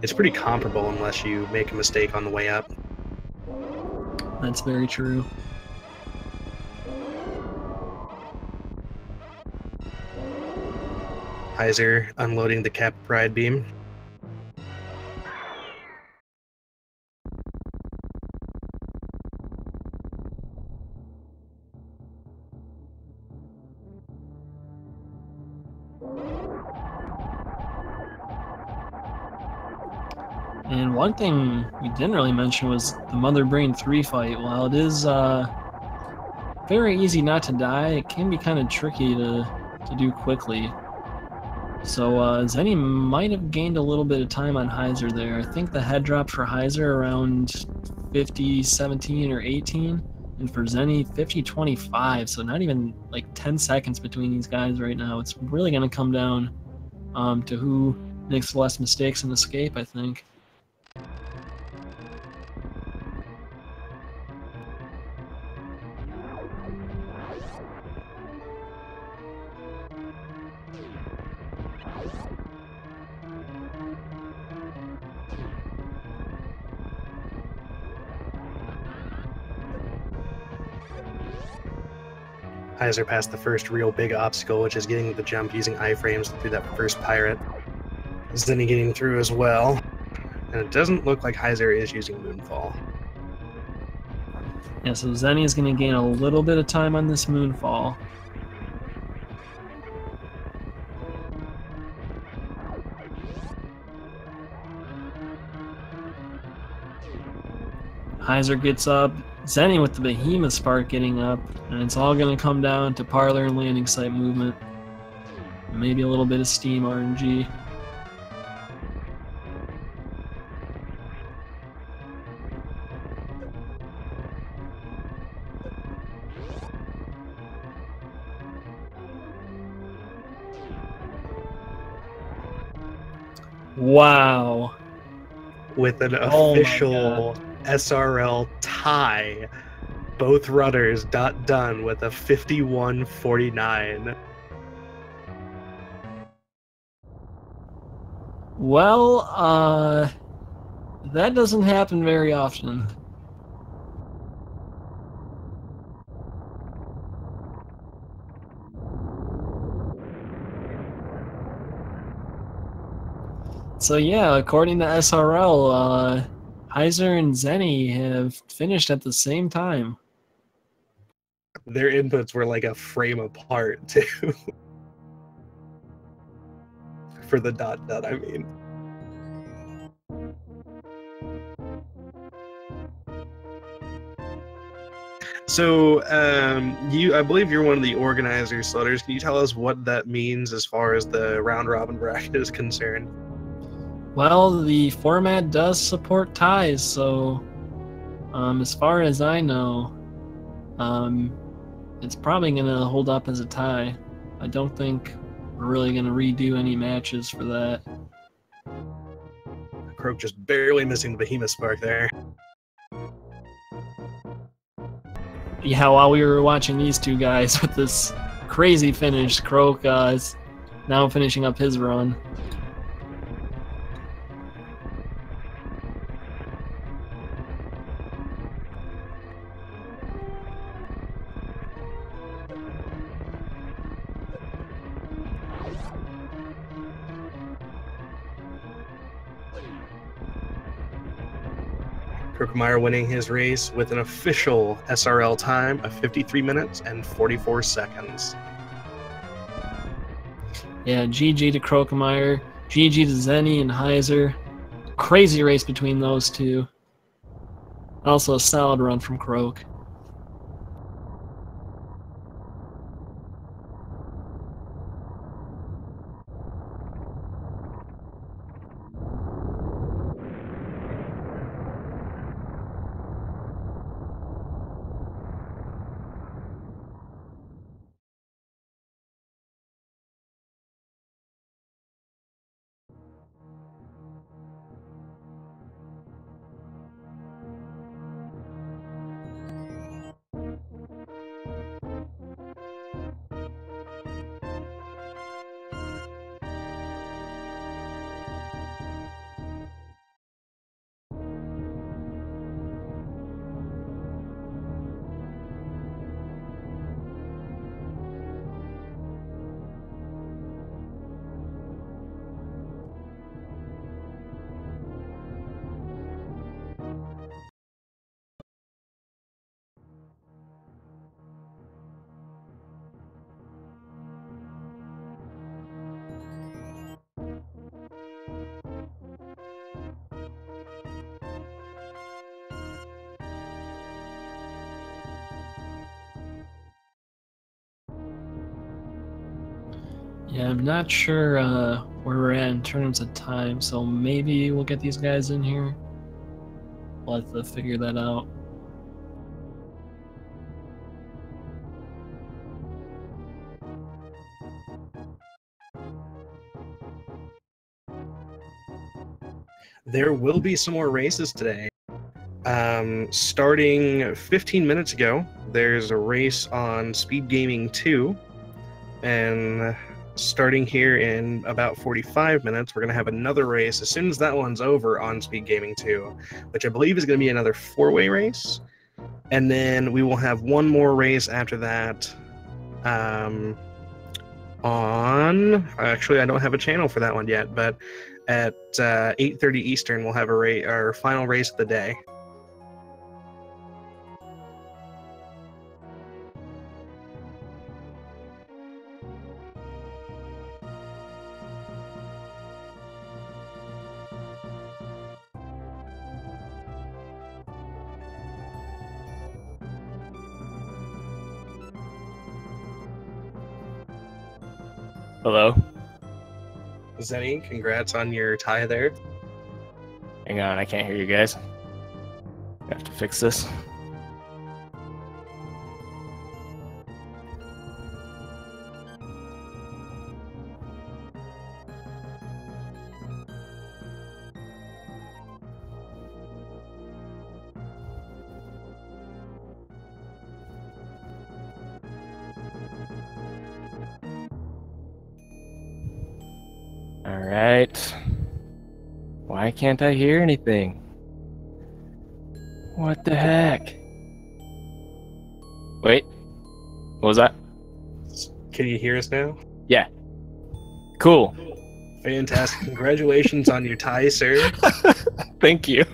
[SPEAKER 2] it's pretty comparable unless you make a mistake on the way up.
[SPEAKER 1] That's very true.
[SPEAKER 2] Hyzer unloading the Cap Pride beam.
[SPEAKER 1] And one thing we didn't really mention was the Mother Brain 3 fight. While it is very easy not to die, it can be kind of tricky to do quickly. So Zeni might have gained a little bit of time on Hyzer there. I think the head drop for Hyzer around 50, 17, or 18. And for Zeni, 50, 25. So not even like 10 seconds between these guys right now. It's really going to come down to who makes less mistakes and escape, I think.
[SPEAKER 2] Hyzer passed the first real big obstacle, which is getting the jump using iframes through that first pirate. Zeni getting through as well. And it doesn't look like Hyzer is using Moonfall.
[SPEAKER 1] Yeah, so Zeni is going to gain a little bit of time on this Moonfall. Hyzer gets up, Zeni with the Behemoth Spark getting up, and it's all going to come down to Parlor and landing site movement. Maybe a little bit of Steam RNG. Wow.
[SPEAKER 2] With an official SRL tie, both runners got done with a 51-49.
[SPEAKER 1] Well, that doesn't happen very often. So yeah, according to SRL, Hyzer and Zeni have finished at the same time.
[SPEAKER 2] Their inputs were like a frame apart, too. For the dot, I mean. So, I believe you're one of the organizers, Slutters. Can you tell us what that means as far as the round robin bracket is concerned?
[SPEAKER 1] Well, the format does support ties, so as far as I know, it's probably going to hold up as a tie. I don't think we're really going to redo any matches for that.
[SPEAKER 2] Croak just barely missing the Behemoth Spark there.
[SPEAKER 1] Yeah, while we were watching these two guys with this crazy finish, Croak is now finishing up his run.
[SPEAKER 2] Croakomire winning his race with an official SRL time of 53 minutes and 44 seconds.
[SPEAKER 1] Yeah, GG to Croakomire, GG to Zeni and Hyzer. Crazy race between those two. Also a solid run from Croak. Yeah, I'm not sure where we're at in terms of time, so maybe we'll get these guys in here. We'll have to figure that out.
[SPEAKER 2] There will be some more races today. Starting 15 minutes ago, there's a race on Speed Gaming 2, and starting here in about 45 minutes, we're going to have another race as soon as that one's over on Speed Gaming 2, which I believe is going to be another 4-way race, and then we will have one more race after that actually, I don't have a channel for that one yet, but at 8:30 Eastern, we'll have our final race of the day.
[SPEAKER 3] Hello?
[SPEAKER 2] Zeni, congrats on your tie there.
[SPEAKER 3] Hang on, I can't hear you guys. I have to fix this. All right. Why can't I hear anything? What the heck? Wait. What was that?
[SPEAKER 2] Can you hear us now?
[SPEAKER 3] Yeah. Cool.
[SPEAKER 2] Fantastic. Congratulations on your tie, sir.
[SPEAKER 3] Thank you.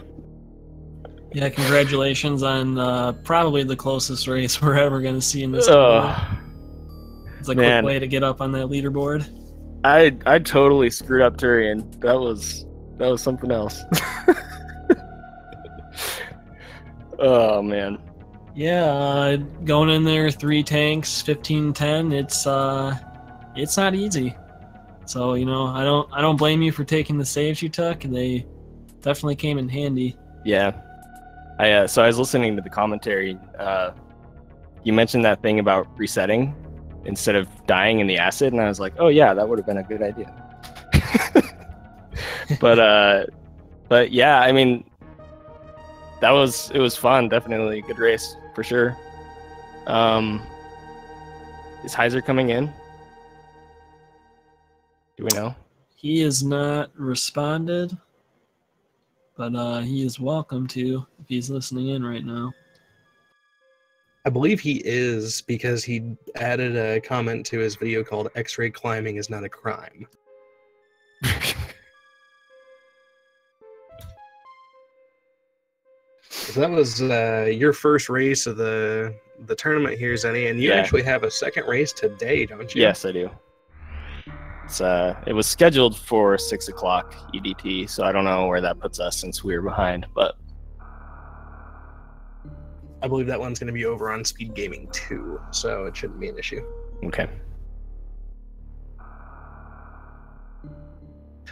[SPEAKER 1] Yeah, congratulations on probably the closest race we're ever going to see in this tournament. It's a quick way to get up on that leaderboard.
[SPEAKER 3] I totally screwed up Turian. That was something else. Oh man.
[SPEAKER 1] Yeah, going in there 3 tanks, 15-10. It's not easy. So I don't blame you for taking the saves you took. They definitely came in handy.
[SPEAKER 3] Yeah. So I was listening to the commentary. You mentioned that thing about resetting instead of dying in the acid, and I was like, oh yeah, that would have been a good idea. but yeah, I mean, it was fun. Definitely a good race for sure. Is Hyzer coming in? Do we know?
[SPEAKER 1] He has not responded, but he is welcome to if he's listening in right now.
[SPEAKER 2] I believe he is, because he added a comment to his video called "X-ray climbing is not a crime." So that was your first race of the tournament here, Zeni, and you actually have a second race today, don't you?
[SPEAKER 3] Yes, I do. It was scheduled for 6 o'clock EDT, so I don't know where that puts us since we were behind, but
[SPEAKER 2] I believe that one's going to be over on Speed Gaming 2, so it shouldn't be an issue.
[SPEAKER 3] Okay.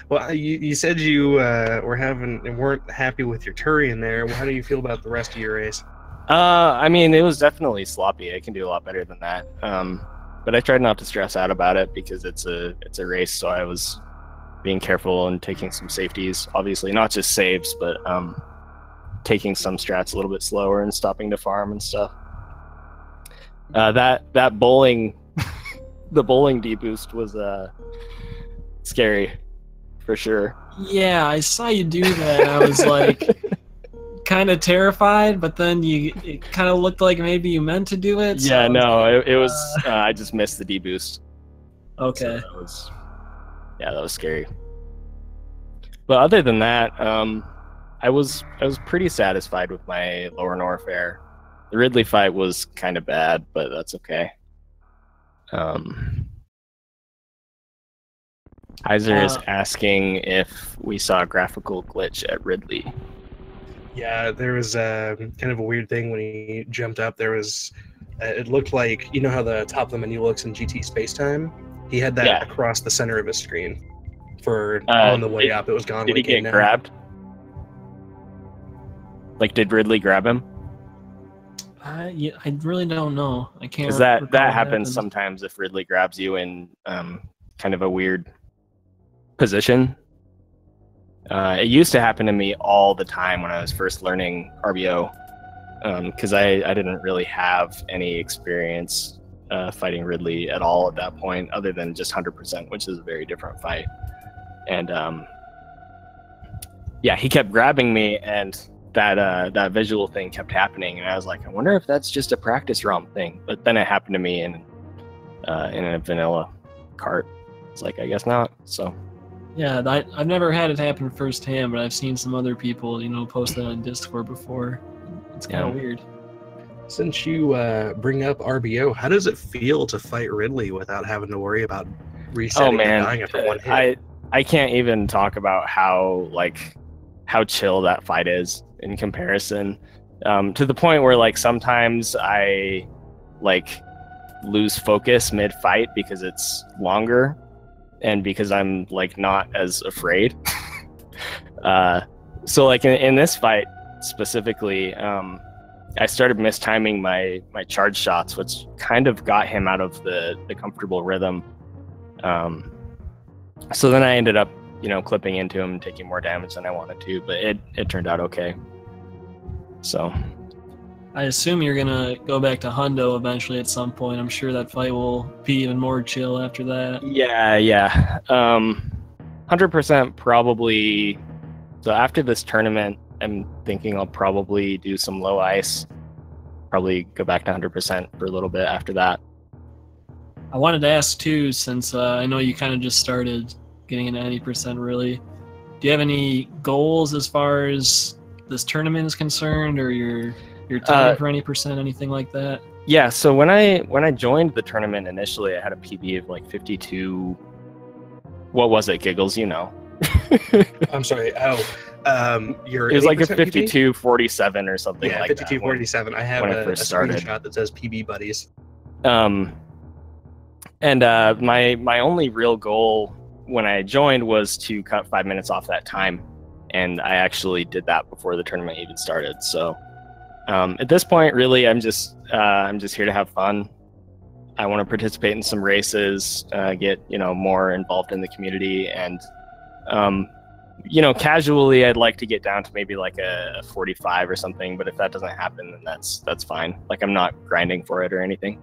[SPEAKER 2] Well, you said you weren't happy with your Turian there. Well, how do you feel about the rest of your race?
[SPEAKER 3] I mean, it was definitely sloppy. I can do a lot better than that. But I tried not to stress out about it because it's a race, so I was being careful and taking some safeties. Obviously, not just saves, but taking some strats a little bit slower and stopping to farm and stuff. That bowling, the bowling deboost was scary, for sure.
[SPEAKER 1] Yeah, I saw you do that. I was like, kind of terrified, but then it kind of looked like maybe you meant to do it.
[SPEAKER 3] Yeah, no, it was. I just missed the deboost.
[SPEAKER 1] Okay.
[SPEAKER 3] So that was scary. But other than that, I was pretty satisfied with my lower North air. The Ridley fight was kind of bad, but that's okay. Hyzer is asking if we saw a graphical glitch at Ridley.
[SPEAKER 2] Yeah, there was kind of a weird thing when he jumped up. There was, it looked like, you know how the top of the menu looks in GT Spacetime? He had that
[SPEAKER 3] Yeah.
[SPEAKER 2] across the center of his screen. For on the way up, it was gone
[SPEAKER 3] Did
[SPEAKER 2] when
[SPEAKER 3] he
[SPEAKER 2] he came
[SPEAKER 3] get
[SPEAKER 2] down.
[SPEAKER 3] grabbed? Like, did Ridley grab him?
[SPEAKER 1] Yeah, I really don't know. I can't.
[SPEAKER 3] Because that
[SPEAKER 1] recall what
[SPEAKER 3] happens
[SPEAKER 1] happened.
[SPEAKER 3] sometimes if Ridley grabs you in kind of a weird position. It used to happen to me all the time when I was first learning RBO, because I didn't really have any experience fighting Ridley at all at that point, other than just 100%, which is a very different fight. And yeah, he kept grabbing me, and that visual thing kept happening, and I was like, I wonder if that's just a practice ROM thing. But then it happened to me in a vanilla cart. It's like, I guess not. So
[SPEAKER 1] Yeah, I've never had it happen firsthand, but I've seen some other people, post that on Discord before. It's kind of weird.
[SPEAKER 2] Since you bring up RBO, how does it feel to fight Ridley without having to worry about resetting and dying after one hit?
[SPEAKER 3] I can't even talk about how chill that fight is in comparison, to the point where like sometimes I lose focus mid-fight because it's longer and because I'm like not as afraid. So like in this fight specifically, I started mistiming my charge shots, which kind of got him out of the comfortable rhythm. So then I ended up, clipping into him and taking more damage than I wanted to, but it turned out okay. So
[SPEAKER 1] I assume you're gonna go back to Hundo eventually at some point. I'm sure that fight will be even more chill after that.
[SPEAKER 3] Yeah. 100% probably. So after this tournament, I'm thinking I'll probably do some low ice. Probably go back to 100% for a little bit after that.
[SPEAKER 1] I wanted to ask too, since I know you kind of just started getting into 90% really. Do you have any goals as far as this tournament is concerned, or your time for 90%, anything like that?
[SPEAKER 3] Yeah. So when I joined the tournament initially, I had a PB of like 52. What was it, Giggles?
[SPEAKER 2] I'm sorry. Your
[SPEAKER 3] it was like a
[SPEAKER 2] 52
[SPEAKER 3] 52-47 or something like
[SPEAKER 2] 52-47. I have a screenshot that says PB buddies.
[SPEAKER 3] And my only real goal when I joined was to cut 5 minutes off that time, and I actually did that before the tournament even started. So at this point, really, I'm just here to have fun. I want to participate in some races, get more involved in the community, and casually, I'd like to get down to maybe like a 45 or something. But if that doesn't happen, then that's fine. Like, I'm not grinding for it or anything.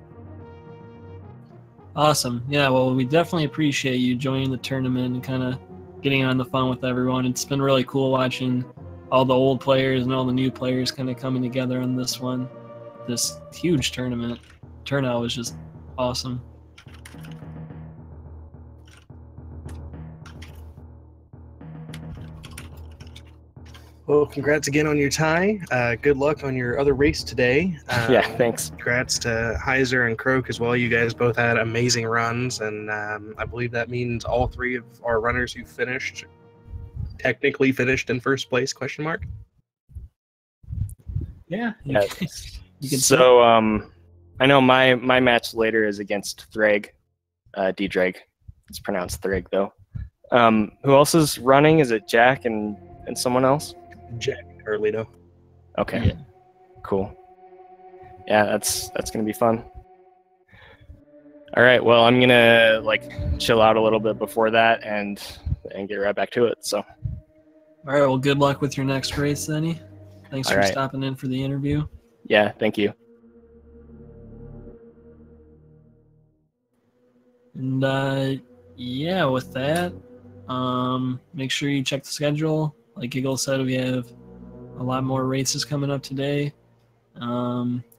[SPEAKER 1] Awesome. Yeah, well, we definitely appreciate you joining the tournament and kind of getting on the fun with everyone. It's been really cool watching all the old players and all the new players kind of coming together on this one. This huge tournament. Turnout was just awesome.
[SPEAKER 2] Well, congrats again on your tie. Good luck on your other race today.
[SPEAKER 3] Yeah, thanks.
[SPEAKER 2] Congrats to Hyzer and Croak as well. You guys both had amazing runs, and I believe that means all three of our runners who technically finished in first place, question mark?
[SPEAKER 1] Yeah.
[SPEAKER 3] Yeah.
[SPEAKER 1] You can
[SPEAKER 3] so I know my match later is against Threg, D-Dreg. It's pronounced Threg though. Who else is running? Is it Jack and someone else?
[SPEAKER 2] Jack Carlito.
[SPEAKER 3] Okay. Yeah. Cool. Yeah, that's gonna be fun. All right. Well, I'm gonna chill out a little bit before that and get right back to it. So.
[SPEAKER 1] All right. Well, good luck with your next race, Zenny. Thanks for stopping in for the interview.
[SPEAKER 3] Yeah. Thank you.
[SPEAKER 1] And yeah, with that, make sure you check the schedule. Like Giggles said, we have a lot more races coming up today.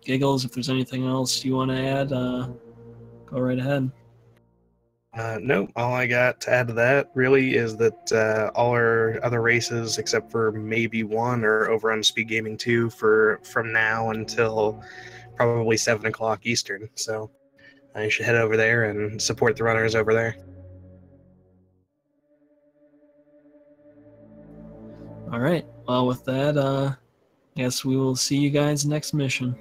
[SPEAKER 1] Giggles, if there's anything else you want to add, go right ahead.
[SPEAKER 2] No, all I got to add to that really is that all our other races, except for maybe one, are over on Speed Gaming 2 from now until probably 7 o'clock Eastern. So you should head over there and support the runners over there.
[SPEAKER 1] All right. Well, with that, guess we will see you guys next mission.